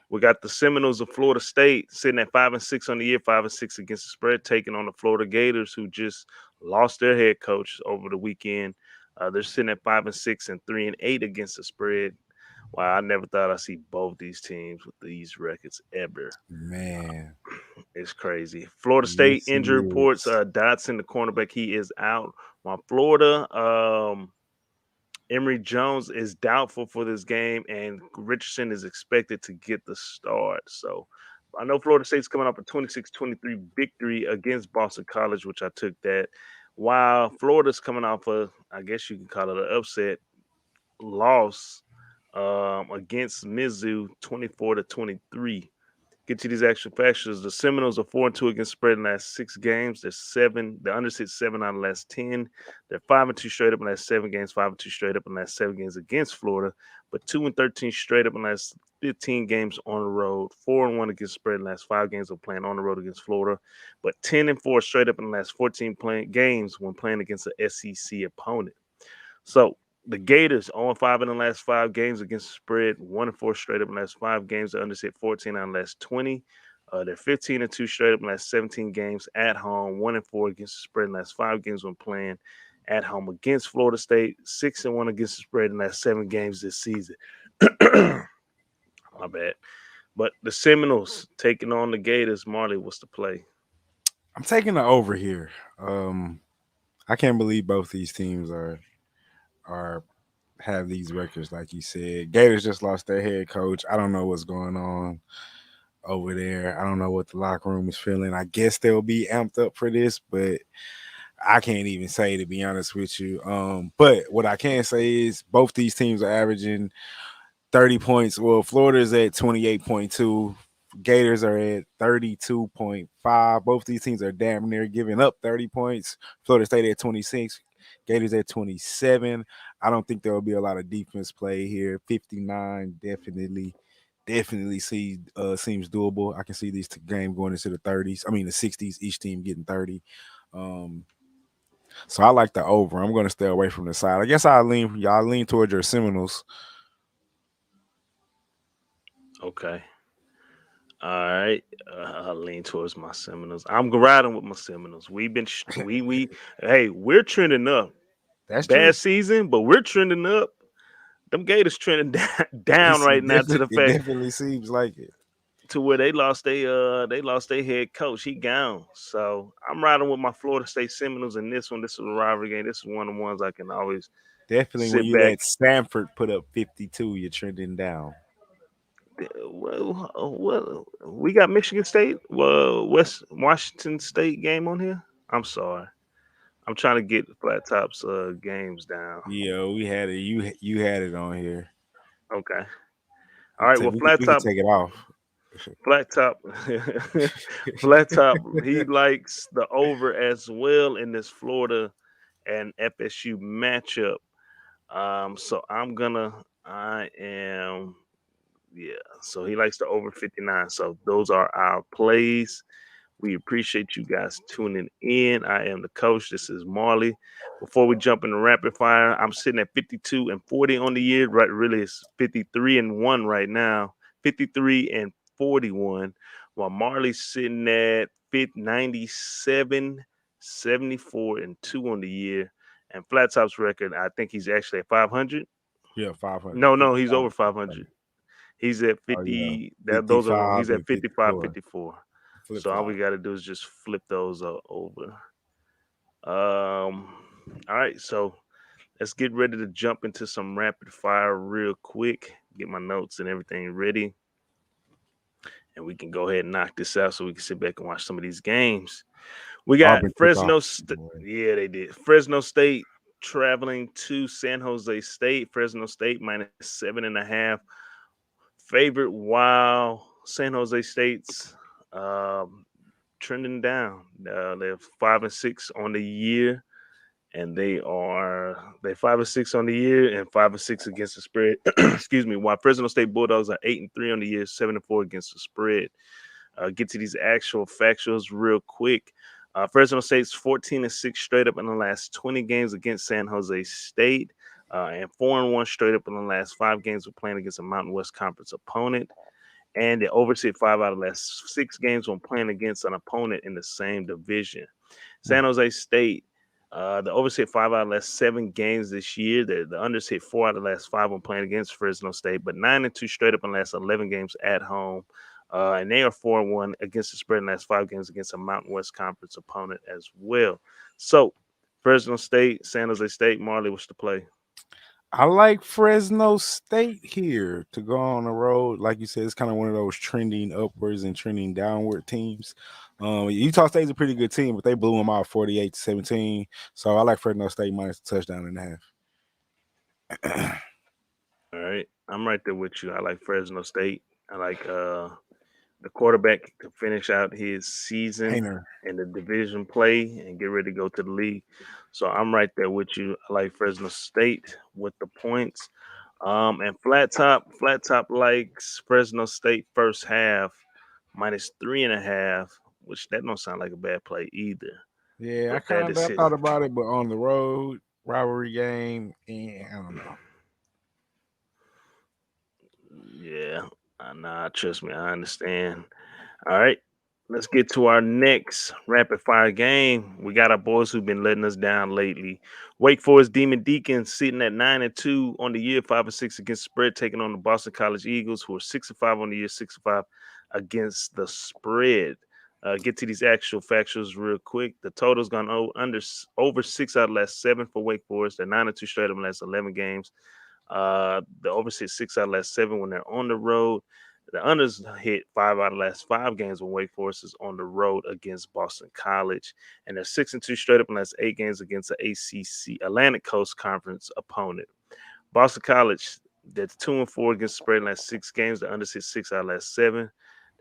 We got the Seminoles of Florida State sitting at 5-6 on the year, 5-6 against the spread, taking on the Florida Gators, who just lost their head coach over the weekend. They're sitting at 5-6 and 3-8 against the spread. Wow, I never thought I'd see both these teams with these records ever. Man, it's crazy. Florida State injury reports. Dotson, the cornerback, he is out. While Florida, Emory Jones is doubtful for this game, and Richardson is expected to get the start. So I know Florida State's coming up a 26-23 victory against Boston College, which I took that. While Florida's coming off I guess you can call it an upset loss against Mizzou, 24-23. Get to these actual factors. The Seminoles are 4-2 against spread in the last 6 games. They're under 7 out of the last 10. They're 5-2 straight up in the last 7 games, 5-2 straight up in the last 7 games against Florida, but 2-13 straight up in the last 15 games on the road, 4-1 against spread in the last 5 games of playing on the road against Florida, but 10-4 straight up in the last 14 games when playing against an SEC opponent. So the Gators 0-5 in the last 5 games against the spread, 1-4 straight up in the last 5 games. They're under 14 out of the last 20. They're 15-2 straight up in the last 17 games at home, 1-4 against the spread in the last 5 games when playing at home against Florida State, 6-1 against the spread in the last 7 games this season. My bad. But the Seminoles taking on the Gators. Marley, what's the play? I'm taking the over here. I can't believe both these teams are have these records, like you said. Gators just lost their head coach. I don't know what's going on over there. I don't know what the locker room is feeling. I guess they'll be amped up for this, but I can't even say, to be honest with you. But what I can say is both these teams are averaging 30 points. Well, Florida is at 28.2. Gators are at 32.5. Both these teams are damn near giving up 30 points. Florida State at 26. Gators at 27. I don't think there will be a lot of defense play here. 59 definitely seems doable. I can see this game going into the 30s. I mean the 60s. Each team getting 30. So I like the over. I'm going to stay away from the side. I guess I'll lean towards your Seminoles. Okay. All right, I lean towards my Seminoles. I'm riding with my Seminoles. Hey, we're trending up. That's bad true. Season, but we're trending up. Them Gators trending down right now to the fact. It definitely seems like it. To where they lost their head coach. He gone. So I'm riding with my Florida State Seminoles in this one. This is a rivalry game. This is one of the ones I can always definitely when you let Stanford put up 52, you're trending down. Well, we got Michigan State, West Washington State game on here. I'm sorry, I'm trying to get Flat Top's games down. Yeah, we had it. You had it on here. Okay. All right. Well, Flat Top, take it off. Flat Top, Flat Top. He likes the over as well in this Florida and FSU matchup. So I am. Yeah, so he likes the over 59. So those are our plays. We appreciate you guys tuning in. I am the coach. This is Marley. Before we jump into rapid fire, I'm sitting at 52-40 on the year. Right, really, it's 53-1 right now. 53-41. while Marley's sitting at 97, 74, and 2 on the year. And Flat Top's record, I think he's actually at 500. Yeah, 500. No, he's over 500. He's at Oh, yeah. 50. Those are wrong. He's 55 at and 55, 54. 54. Flip So all we flop. got to do is just flip those over. All right, so let's get ready to jump into some rapid fire real quick. Get my notes and everything ready, and we can go ahead and knock this out so we can sit back and watch some of these games. We got Auburn took Fresno. off. Yeah, they did. Fresno State traveling to San Jose State. Fresno State minus 7.5. Favorite. Wow. San Jose State's trending down. They're 5-6 on the year, and they're 5-6 on the year and 5-6 against the spread. Excuse me. While Fresno State Bulldogs are 8-3 on the year, 7-4 against the spread. Get to these actual factuals real quick. Fresno State's 14-6 straight up in the last 20 games against San Jose State, and 4-1 straight up in the last 5 games of playing against a Mountain West Conference opponent. And they oversee 5 out of the last 6 games when playing against an opponent in the same division. San Jose State, the oversee 5 out of the last 7 games this year. The unders hit 4 out of the last 5 when playing against Fresno State, but 9-2 straight up in the last 11 games at home. And they are 4-1 against the spread in the last 5 games against a Mountain West Conference opponent as well. So, Fresno State, San Jose State, Marley, what's the play? I like Fresno State here to go on the road. Like you said, it's kind of one of those trending upwards and trending downward teams. Utah State's a pretty good team, but they blew them out 48-17. So I like Fresno State minus a touchdown and a half. All right. I'm right there with you. I like Fresno State. I like the quarterback to finish out his season Hainer. in the division play and get ready to go to the league. So I'm right there with you. I like Fresno State with the points. And Flat Top likes Fresno State first half minus 3.5, which that don't sound like a bad play either. Yeah, But I kind that is of thought about it, but on the road, rivalry game, and I don't know. Yeah, nah, trust me, I understand. All right, let's get to our next rapid fire game. We got our boys who've been letting us down lately. Wake Forest Demon Deacons sitting at 9-2 on the year, 5-6 against spread, taking on the Boston College Eagles, who are 6-5 on the year, 6-5 against the spread. Get to these actual factuals real quick. The total's gone over 6 out of the last 7 for Wake Forest. They're 9-2 straight up in the last 11 games. The overseas 6 out of the last 7 when they're on the road. The unders hit 5 out of the last 5 games when Wake Forest is on the road against Boston College, and they're 6-2 straight up in the last 8 games against the ACC Atlantic Coast Conference opponent. Boston College, they're 2-4 against the spread in the last 6 games. The unders hit 6 out of the last 7.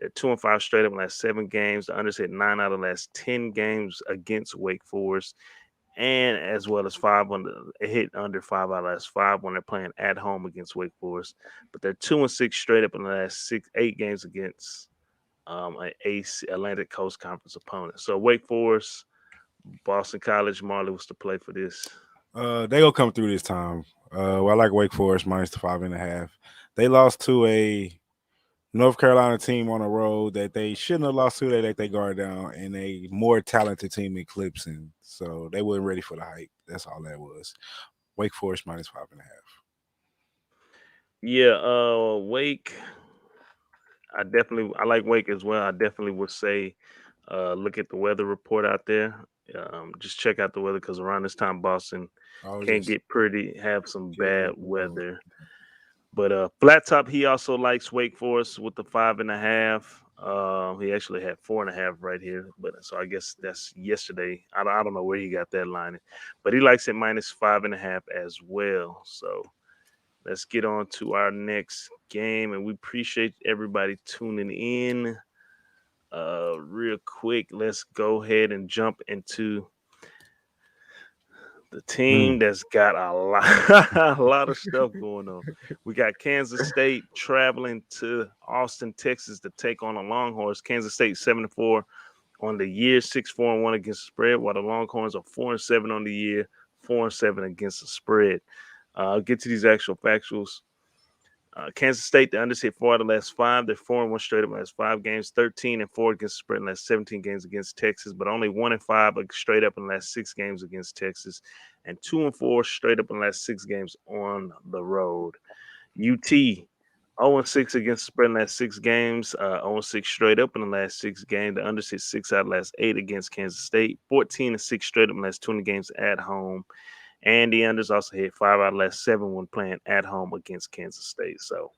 They're 2-5 straight up in the last 7 games. The unders hit 9 out of the last 10 games against Wake Forest, and as well as 5 on the hit under 5 out of the last 5 when they're playing at home against Wake Forest. But they're 2-6 straight up in the last 8 games against an Atlantic Coast Conference opponent. So Wake Forest, Boston College, Marley, what's the play for this? They gonna come through this time. I like Wake Forest minus the 5.5. They lost to a North Carolina team on the road that they shouldn't have lost to. They let they guard down, and a more talented team in Clemson. So they weren't ready for the hype. That's all that was. Wake Forest minus 5.5. Yeah, Wake. I like Wake as well. I definitely would say look at the weather report out there. Just check out the weather because around this time Boston can have some bad weather. But Flat Top, he also likes Wake Forest with the 5.5. He actually had 4.5 right here, but so I guess that's yesterday. I don't know where he got that line, but he likes it minus 5.5 as well. So let's get on to our next game, and we appreciate everybody tuning in. Real quick, let's go ahead and jump into the team that's got a lot of stuff going on. We got Kansas State traveling to Austin, Texas to take on the Longhorns. Kansas State 7-4 on the year, 6-4-1 against the spread, while the Longhorns are 4-7 on the year, 4-7 against the spread. I'll get to these actual factuals. Kansas State, the underside 4 out of the last 5. They're 4-1 straight up in the last 5 games, 13-4 against the spread in the last 17 games against Texas, but only 1-5 straight up in the last 6 games against Texas, and 2-4 straight up in the last 6 games on the road. UT 0-6 against the spread in the last 6 games, 0-6 straight up in the last 6 games. The underside 6 out of the last 8 against Kansas State, 14-6 straight up in the last 20 games at home. And the unders also hit 5 out of the last 7 when playing at home against Kansas State. So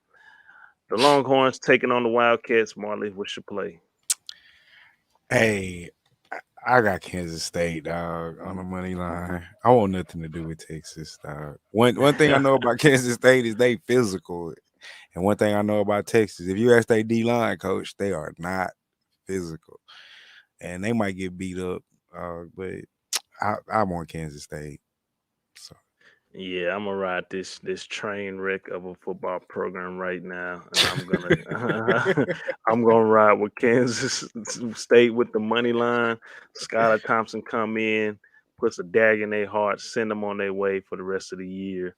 the Longhorns taking on the Wildcats. Marley, what's your play? Hey, I got Kansas State, dog, on the money line. I want nothing to do with Texas, dog. One thing I know about Kansas State is they physical. And one thing I know about Texas, if you ask their D-line coach, they are not physical. And they might get beat up, but I want Kansas State. So Yeah, I'm gonna ride this train wreck of a football program right now, and I'm gonna I'm gonna ride with Kansas State with the money line. Skylar Thompson come in, puts a dagger in their heart, send them on their way for the rest of the year.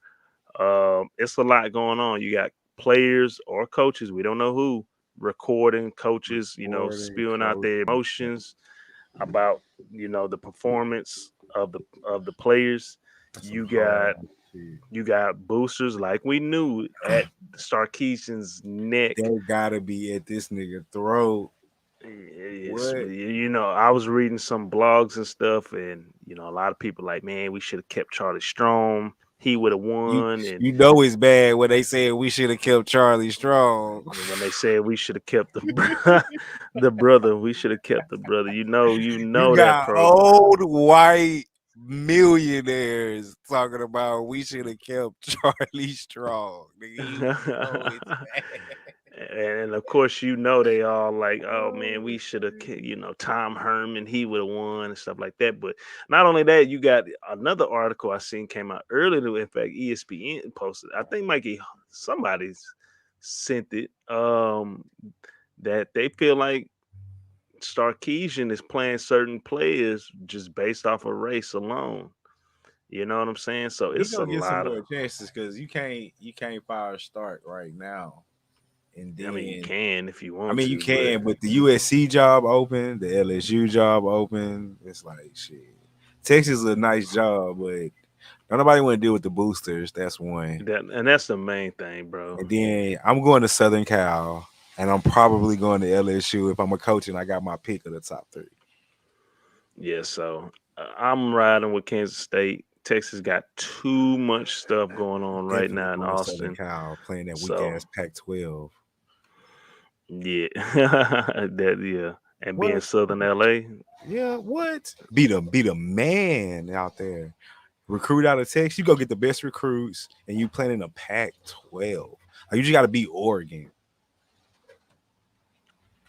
It's a lot going on. You got players or coaches, we don't know who, recording coaches, spewing out their emotions about the performance of the players. You got boosters like we knew at Sarkisian's neck. They gotta be at this nigga throat. I was reading some blogs and stuff, and a lot of people like, man, we should have kept Charlie Strong. He would have won. It's bad when they said we should have kept Charlie Strong. When they said we should have kept the brother, we should have kept the brother. You got that old white millionaires talking about we should have kept Charlie Strong. And of course, they all like, oh man, we should have, Tom Herman, he would have won and stuff like that. But not only that, you got another article I seen came out earlier. In fact, ESPN posted. I think somebody's sent it. That they feel like Sarkisian is playing certain players just based off of race alone. You know what I'm saying? So it's gonna get lot some more chances because you can't fire Stark right now. And then, you can if you want. You can, but the USC job open, the LSU job open. It's like shit. Texas is a nice job, but nobody want to deal with the boosters. That's one. And that's the main thing, bro. And then I'm going to Southern Cal, and I'm probably going to LSU if I'm a coach and I got my pick of the top 3. Yeah, so I'm riding with Kansas State. Texas got too much stuff going on right now in Austin. Southern Cal playing that weak ass Pac-12. Yeah, and being Southern LA. Yeah, what? Be the man out there. Recruit out of Texas. You go get the best recruits, and you playing in a Pac-12. You just got to beat Oregon.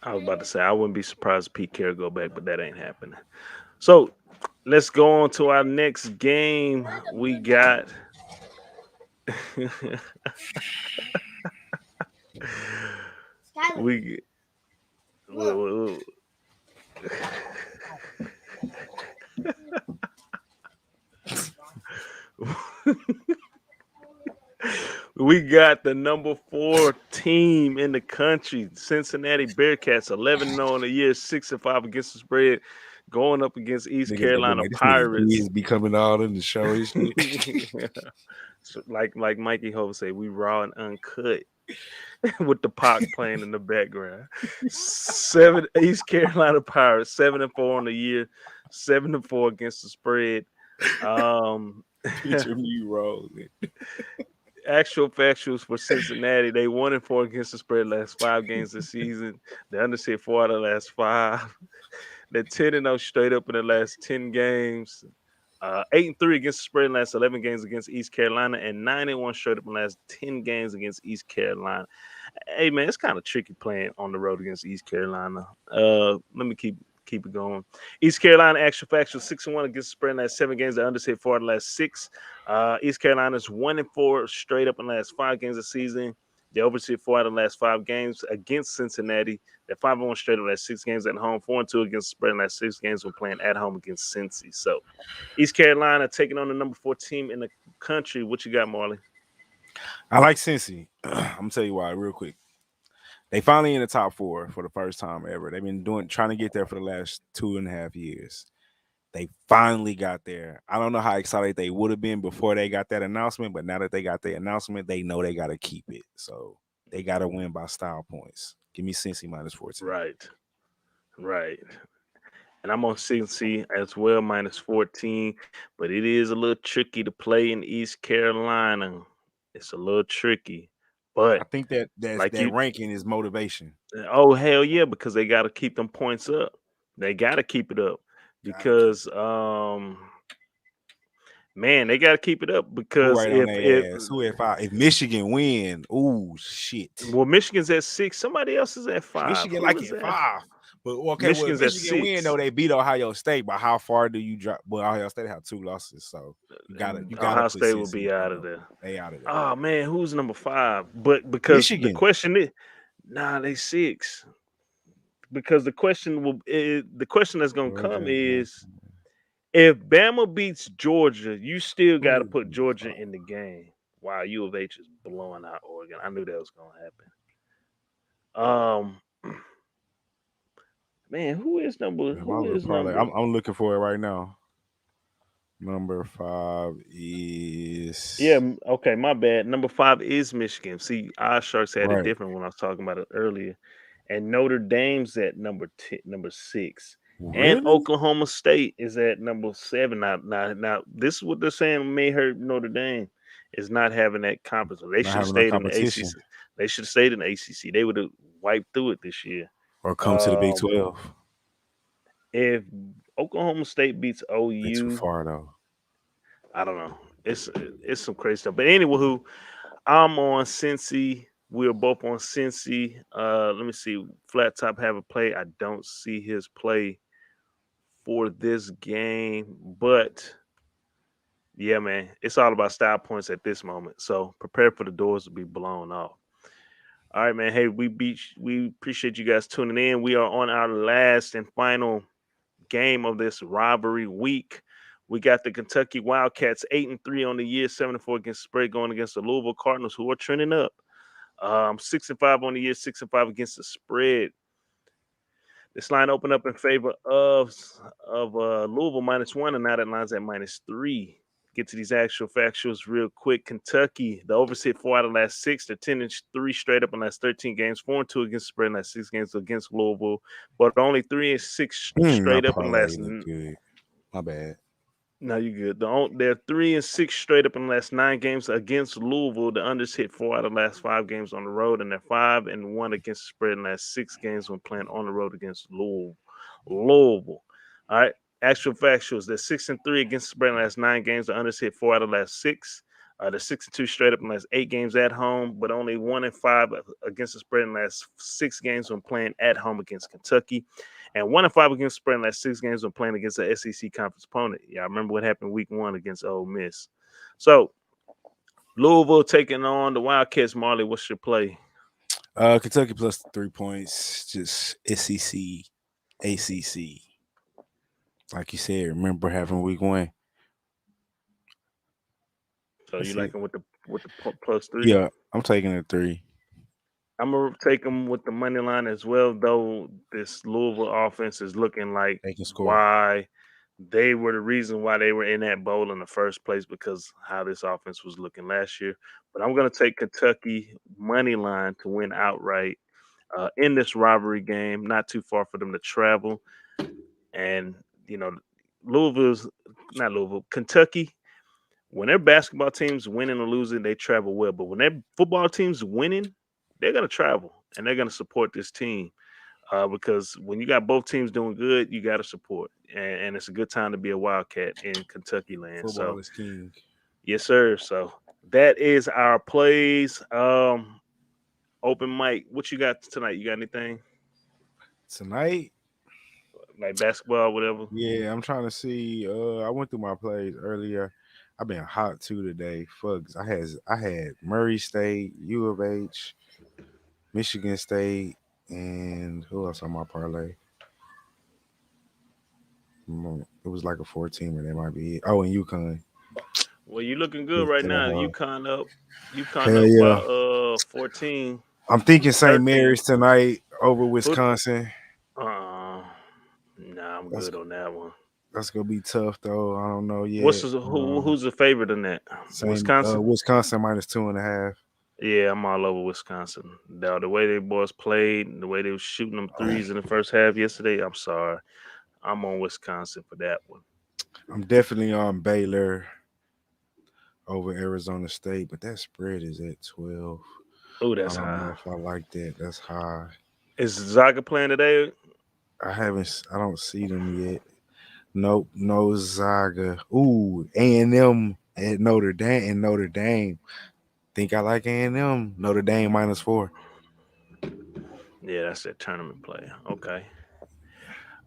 I was about to say I wouldn't be surprised if Pete Carroll go back, but that ain't happening. So let's go on to our next game. We got. We got the number 4 team in the country, Cincinnati Bearcats, 11-0 in the year, 6-5 against the spread, going up against East Carolina Pirates. He's becoming all in the show. So like Mikey Hope say, we raw and uncut with the Pac playing in the background. East Carolina Pirates, 7-4 on the year, 7-4 against the spread. Picture me rolling. Actual factuals for Cincinnati, they 1-4 against the spread last 5 games this season. They underside 4 out of the last 5. They're 10-0 straight up in the last 10 games. 8-3 against the spread in the last 11 games against East Carolina, and 9-1 straight up in the last 10 games against East Carolina. Hey man, it's kind of tricky playing on the road against East Carolina. Let me keep it going. East Carolina actual factual 6-1 against the spread in the last 7 games. They underside 4 out of the last 6. East Carolina's 1-4 straight up in the last 5 games of the season. They oversee 4 out of the last 5 games against Cincinnati. They're 5-1 straight up in the last 6 games at home. 4-2 against the spread in the last 6 games when playing at home against Cincy. So East Carolina taking on the number 4 team in the country. What you got, Marley? I like Cincy. I'm gonna tell you why real quick. They finally in the top 4 for the first time ever. They've been trying to get there for the last 2.5 years. They finally got there. I don't know how excited they would have been before they got that announcement, but now that they got the announcement, they know they got to keep it. So they got to win by style points. Give me Cincy minus 14. Right. Right. And I'm on Cincy as well, minus 14. But it is a little tricky to play in East Carolina. It's a little tricky. I But think like that you, ranking is motivation. oh hell yeah, because they got to keep them points up. They got to keep it up Gotta keep because man, they got to keep it up who because right on if their ass. Who if Michigan win? Ooh shit. well, Michigan's at 6, somebody else is at 5. Michigan Who like is at that? 5. But okay, well, if Michigan's at Michigan win, though, 6. they beat Ohio State. But how far do you drop? Well, Ohio State have 2 losses, so you gotta Ohio put State will Cincy be out out of of it. there. They out of there. Oh man, who's number 5? But because the Michigan. question is, nah, they 6. Because the question that's gonna come Georgia. is, if Bama beats Georgia, you still got to Who is put number Georgia 5? in the game. Wow, U of H is blowing out Oregon. I knew that was gonna happen. Man, Man, my who little is parlay. number? I'm looking for it right now. Number 5 Yeah, is okay, my bad. Number 5 is Michigan. See, our Sharks had it right. different when I was talking about it earlier. And Notre Dame's at number 6. And Really? Oklahoma State is at number 7. Now, this is what they're saying may hurt Notre Dame is not having that conference. They Not should have having no stayed in the ACC. competition They should have stayed in the ACC. They would have wiped through it this year. or come to the Big Um, 12. if Oklahoma State beats Bit too OU, far though. I don't know. It's some crazy stuff. But anyway, I'm on Cincy. We're both on Cincy. Let me see. Flat Top have a play. I don't see his play for this game, but yeah, man, it's all about style points at this moment. So prepare for the doors to be blown off. All right, man. Hey, we appreciate you guys tuning in. We are on our last and final game of this rivalry week. We got the Kentucky Wildcats 8-3 on the year, 7-4 against the spread, going against the Louisville Cardinals, who are trending up. 6-5 on the year, 6-5 against the spread. This line opened up in favor of Louisville -1, and now that line's at -3. Get to these actual factuals real quick. Kentucky, the overs hit 4 out of the last 6. They're 10-3 straight up in the last 13 games, 4-2 against the spread in the last 6 games against Louisville, but only 3-6 My straight up in the parlay last. look good. My bad. No, you good. They're 3-6 straight up in the last 9 games against Louisville. The unders hit 4 out of the last 5 games on the road, and they're 5-1 against the spread in the last 6 games when playing on the road against Louisville. All right. Actual factuals. They're 6-3 against the spread in the last 9 games. The unders hit 4 out of the last 6. They're 6-2 straight up in the last 8 games at home, but only 1-5 against the spread in the last 6 games when playing at home against Kentucky, and 1-5 against the spread in the last 6 games when playing against the SEC conference opponent. Yeah, I remember what happened week 1 against Ole Miss. So Louisville taking on the Wildcats. Marley, what's your play? Kentucky plus 3 points. Just SEC, ACC. Like you said, remember having week 1. So That's you it. like them with the +3? Yeah, I'm taking a 3. I'm gonna take them with the money line as well, though this Louisville offense is looking like They can score. why they were the reason why they were in that bowl in the first place, because how this offense was looking last year. But I'm gonna take Kentucky money line to win outright in this rivalry game. Not too far for them to travel, and Louisville's not Louisville, Kentucky. When their basketball teams winning or losing, they travel well. But when their football teams winning, they're gonna travel and they're gonna support this team because when you got both teams doing good, you got to support, and it's a good time to be a Wildcat in Kentucky land. Football So is king. yes, sir. So that is our plays. Open mic. What you got tonight? You got anything Tonight, like basketball, whatever? yeah, I'm trying to see. I went through my plays earlier. I've been hot too today. Fucks. I had Murray State, U of H, Michigan State, and who else on my parlay? It was like a 14, or that might be it. Oh, and UConn. Well, you looking good right now. UConn Hell up yeah. by 14. I'm thinking St. 13. Mary's tonight over Who- Wisconsin. Nah, I'm That's- good on that one. That's gonna be tough though. I don't know yet. Who's the favorite in that? Wisconsin. Wisconsin minus 2.5. Yeah, I'm all over Wisconsin. The way they boys played, the way they was shooting them threes in the first half yesterday. I'm sorry, I'm on Wisconsin for that one. I'm definitely on Baylor over Arizona State, but that spread is at 12. Oh, that's I don't high. know if I like that. That's high. Is Zaga playing today? I don't see them yet. Nope, no Zaga. Ooh, A&M at Notre Dame. Think I like A&M. Notre Dame -4. Yeah, that's that tournament play. Okay.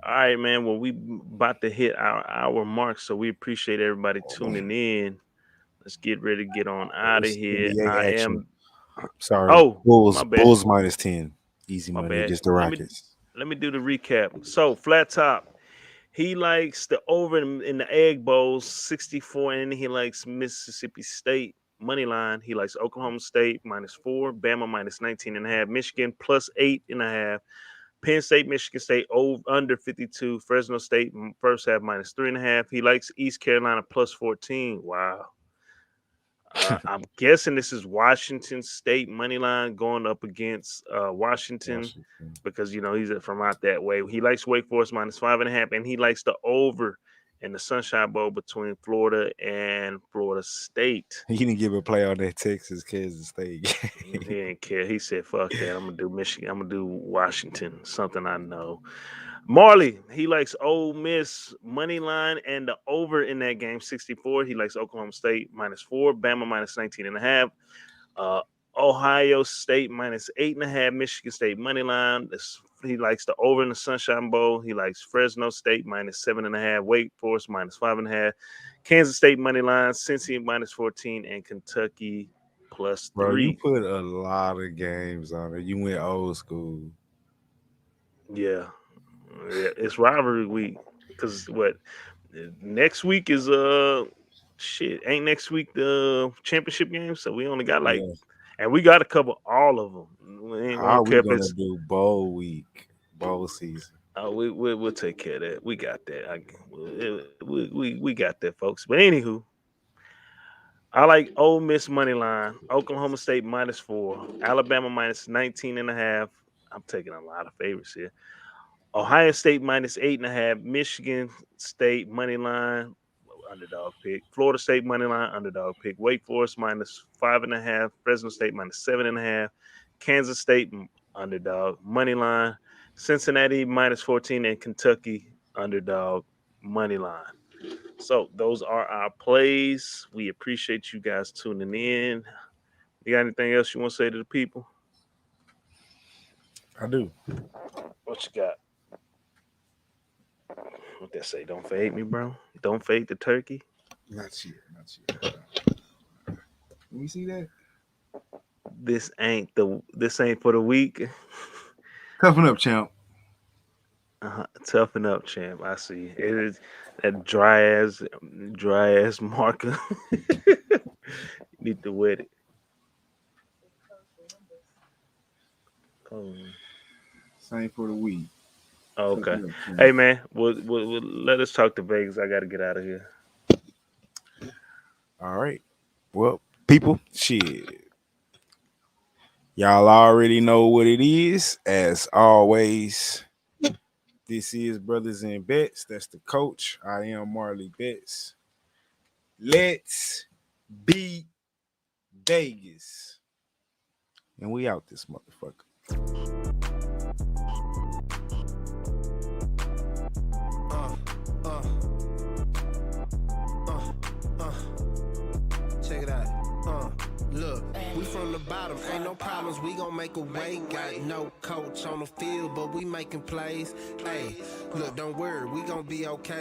All right, man. Well, we about to hit our hour mark, so we appreciate everybody tuning in. Let's get ready to get on out of It's here. NBA I action. am. Sorry. Oh, Bulls my bad. Bulls -10. Easy My money bad. against the Rockets. Let me do the recap. So, Flat Top, he likes the over in the Egg Bowls 64, and he likes Mississippi State money line. He likes Oklahoma State -4, Bama -19.5, Michigan +8.5. Penn State, Michigan State over under 52. Fresno State first half -3.5. He likes East Carolina +14. Wow. I'm guessing this is Washington State money line going up against Washington because he's from out that way. He likes Wake Forest -5.5, and he likes the over in the Sunshine Bowl between Florida and Florida State. He didn't give a play on that Kansas State He didn't care. He said, "Fuck that. I'm gonna do Michigan. I'm gonna do Washington. Something I know." Marley, he likes Ole Miss money line and the over in that game 64. He likes Oklahoma State -4, Bama -19.5, Ohio State -8.5, Michigan State money line. He likes the over in the Sunshine Bowl. He likes Fresno State -7.5, Wake Forest -5.5, Kansas State money line, Cincy -14, and Kentucky +3. Bro, you put a lot of games on it. You went old school. Yeah, it's rivalry week because next week is ain't next week the championship game, so we only got and we got to cover all of them. We ain't How gonna we gonna do bowl week, bowl season? We'll take care of that. We got that. We got that, folks. But anywho, I like Ole Miss money line, Oklahoma State -4, Alabama -19.5. I'm taking a lot of favorites here. Ohio State -8.5, Michigan State money line, underdog pick. Florida State money line, underdog pick. Wake Forest -5.5, Fresno State -7.5, Kansas State underdog money line, Cincinnati -14, and Kentucky underdog money line. So those are our plays. We appreciate you guys tuning in. You got anything else you want to say to the people? I do. What you got? What they say? Don't fade me, bro. Don't fade the turkey. Not yet. Let me see that. This ain't for the week. Toughen up, champ. Toughen up, champ. I see. It is that dry ass marker. Need to wet it. Same for the week. Oh, okay. Hey man, we'll let us talk to Vegas. I got to get out of here. All right. Well, people, shit. Y'all already know what it is. As always, this is Brothers in Bets. That's the coach. I am Marley Bets. Let's beat Vegas. And we out this motherfucker. Check it out. Look, we from the bottom, ain't no problems, we gon' make a way. Got no coach on the field, but we making plays. Hey, look, don't worry, we gon' be okay.